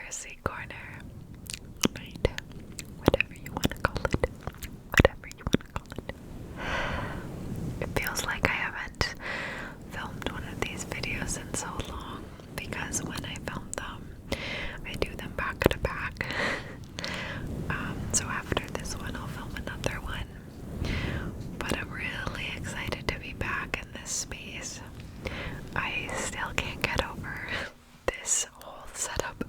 conspiracy corner night, whatever you want to call it, whatever you want to call it. It feels like I haven't filmed one of these videos in so long, because when I film them, I do them back to back. So after this one, I'll film another one. But I'm really excited to be back in this space. I still can't get over this whole setup.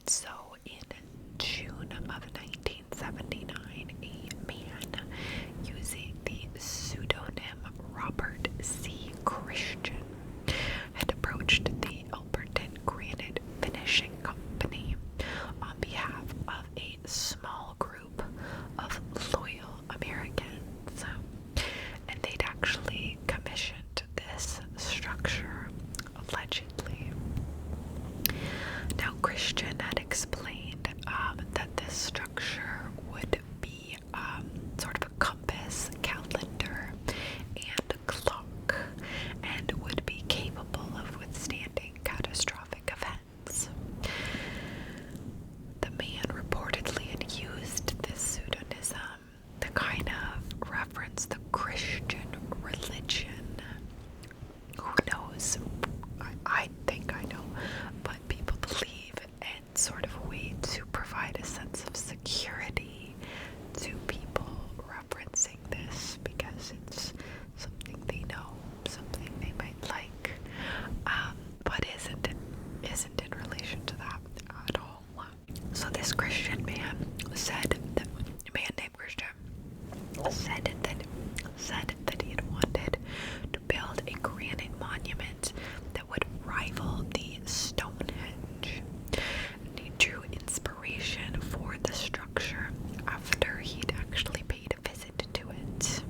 So in June of 1979, a man using the pseudonym Robert C. Christian had approached the Elberton Granite Finishing Company on behalf of a small group of loyal Americans, and they'd actually commissioned this structure, allegedly. Now, Christian had explained that this structure would be sort of a compass, calendar, and clock, and would be capable of withstanding catastrophic events. The man reportedly had used this pseudonym to kind of reference the Christian religion. Who knows? I think I know, but people believe it's sort of a way to provide a sense of security to people referencing this, because it's something they know, something they might like, but isn't in relation to that at all. So this Christian man said that a man named Christian said that he had wanted to build a granite monument that would rival the Stonehenge. And he drew inspiration for the structure after he'd actually paid a visit to it.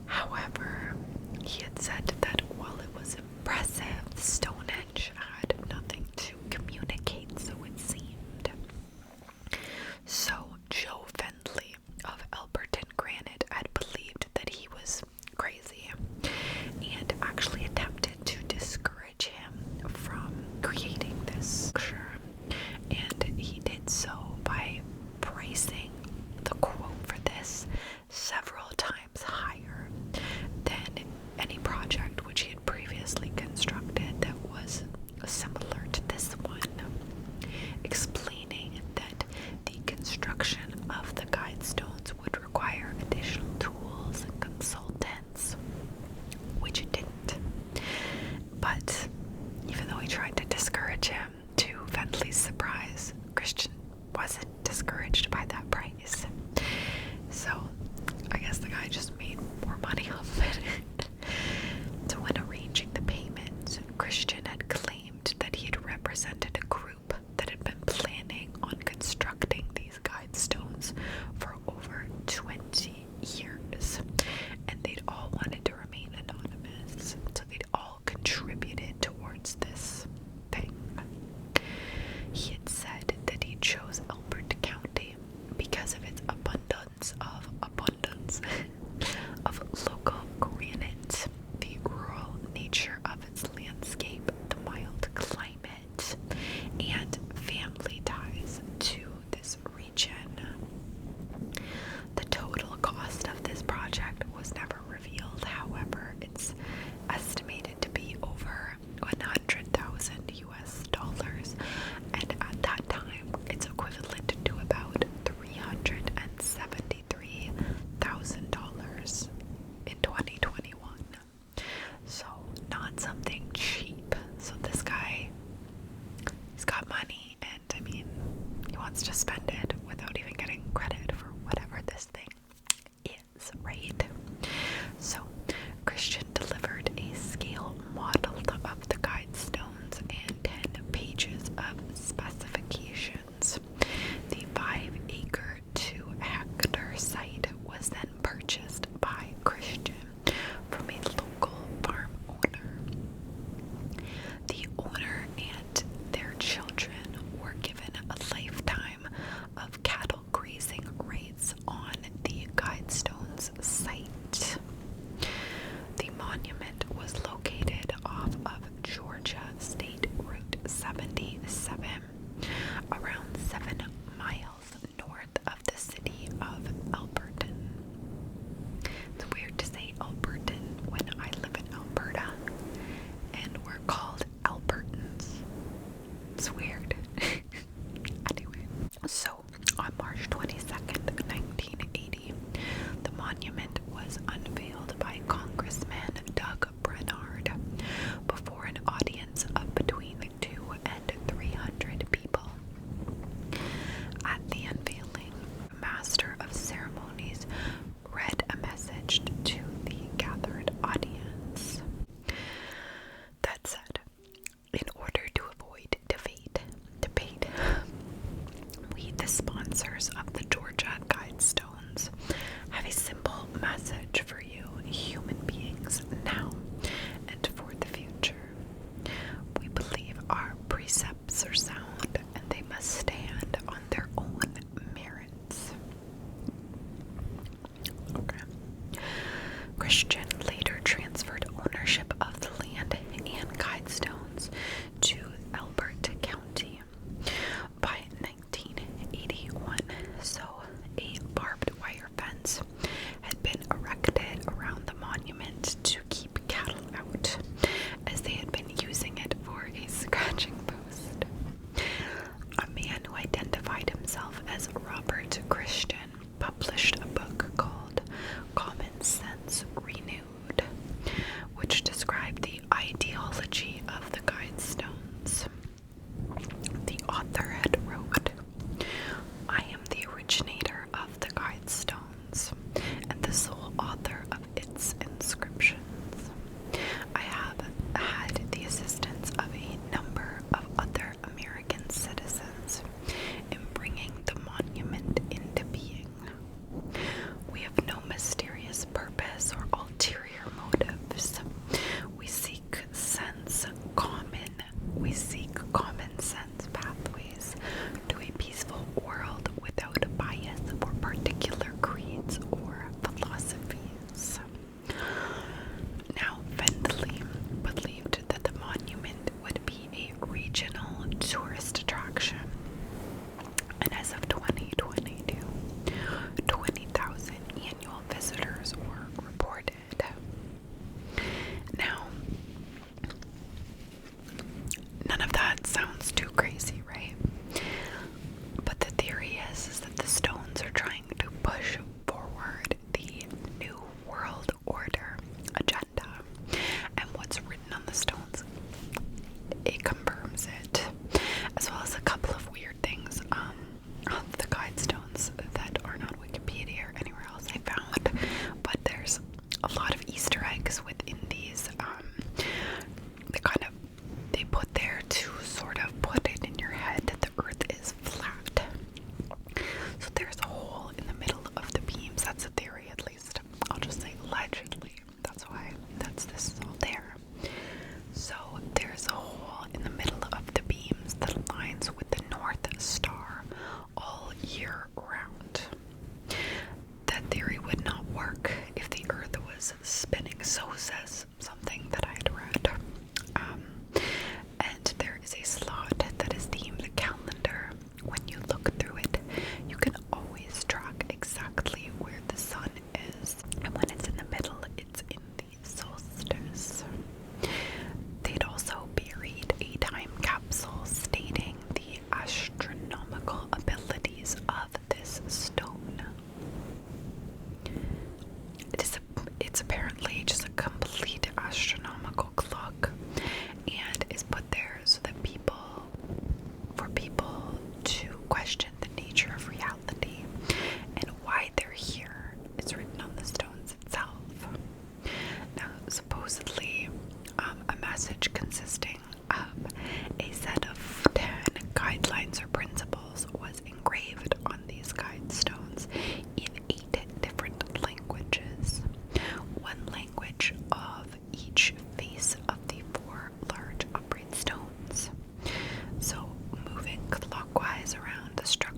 However, he had said that while it was impressive, Stonehenge had nothing to communicate, so it seemed. So Joe Fendley of Elberton Granite had believed that he was crazy and actually attempted to discourage him from creating this structure, and he did so by pricing the quote for this several times higher than any project which he had previously constructed that was similar to this one, explaining that the construction of the Guidestones would require additional tools and consultants, which it didn't. But even though he tried to discourage him, to Fendley's surprise, Christian wasn't discouraged by that price. So I guess the guy just made more money off it. So when arranging the payment, Christian had claimed that he had represented a group that had been planning on constructing these Guidestones for over 20 years, and they'd all wanted to remain anonymous, so they'd all contributed towards this thing. He had said that he chose Elbert County because of its abundance of local granite, the rural nature of its landscape, the mild climate, and family ties to this region. The total cost of this project was never revealed. However, it's estimated to be over $100,000 US, and at that time, it's equivalent to about $373,000 in 2021. So not something cheap. So this guy, he's got money, and I mean, he wants to spend it without even getting credit for whatever this thing is, right? So Christian delivered a scale model of the Guidestones and 10 pages of specifications. The 5-acre, 2-hectare site was then purchased by Christian from a local farm owner. The owner and their children were given a lifetime of cattle grazing rights on the Guidestones site. The monument was located off of Georgia State Route 77, around 7 miles north of the city of Elberton. It's weird to say Elberton when I live in Alberta, and we're called Albertans. It's weird. Anyway, so on March 22nd, 1980, the monument was unveiled by Congressman Doug Bernard before an audience of between 200 and 300 people. the sponsors of the Georgia Guidestones, have a simple message for you, human beings, now and for the future. We believe our precepts are sound and they must stand on their own merits. Okay. Christian later transferred ownership of the land and Guidestones to Elbert County by 1981, so a barbed wire fence had been erected around the monument to keep cattle out, as they had been using it for a scratching post. A man who identified himself as Robert Christian published a book called Common Sense Renewed, which described the ideology of the Guidestones. The author had wrote, "I am the originator of the Guidestones and the sole author of its inscriptions. I have had the assistance of a number of other American citizens in bringing the monument into being. We have no mysterious purpose or ulterior motives. We seek common sense pathways to a peaceful world without bias for particular creeds or philosophies." Now, Findlay believed that the monument would be a regional tourist attraction, and as of 2022, 20,000 annual visitors were reported. Now, none of that sounds too crazy, right? But the theory is that the stones are trying to push forward the New World Order agenda, and what's written on the stones, it confirms it, as well as a couple of weird things on the Guidestones that aren't on Wikipedia or anywhere else I found. But there's a lot of Easter eggs within these. They put there to sort of put it in your head that the earth is flat. So there's a hole in the middle of the beams. That's a theory, at least. I'll just say allegedly. That's why this is all there. So there's a hole in the middle of the beams that aligns with the North Star all year round. That theory would not work if the earth was spinning, so says something that I had read. And there is a slot that is deemed calendar. When you look through it, you can always track exactly where the sun is. And when it's in the middle, it's in the solstice. They'd also buried a time capsule stating the astronomical abilities of this stone. It's apparently just a complete astronomical clock, and is put there so that for people to question the nature of reality and why they're here. It's written on the stones itself. Now, supposedly, a message consisting of a set of 10 guidelines or principles was engraved on these Guidestones in 8 different languages, one language of each face of the 4 large upright stones. So, moving clockwise around the structure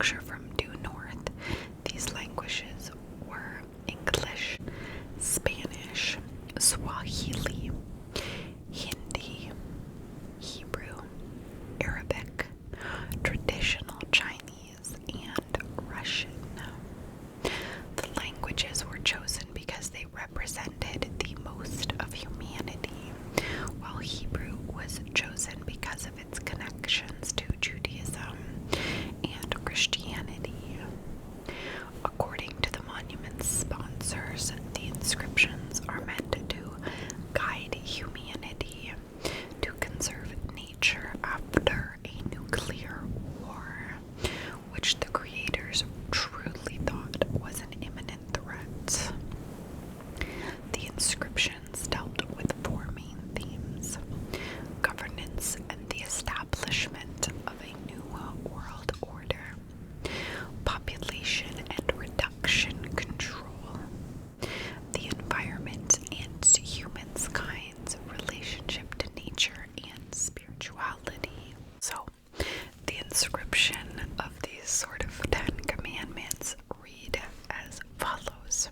description of these sort of 10 commandments read as follows.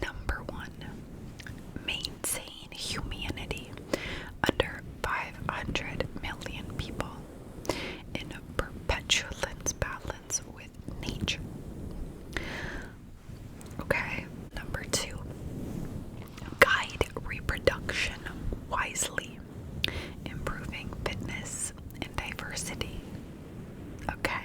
Number 1, maintain humanity under 500 million people in perpetual balance with nature. Okay. Number 2, guide reproduction wisely, improving fitness and diversity. Okay.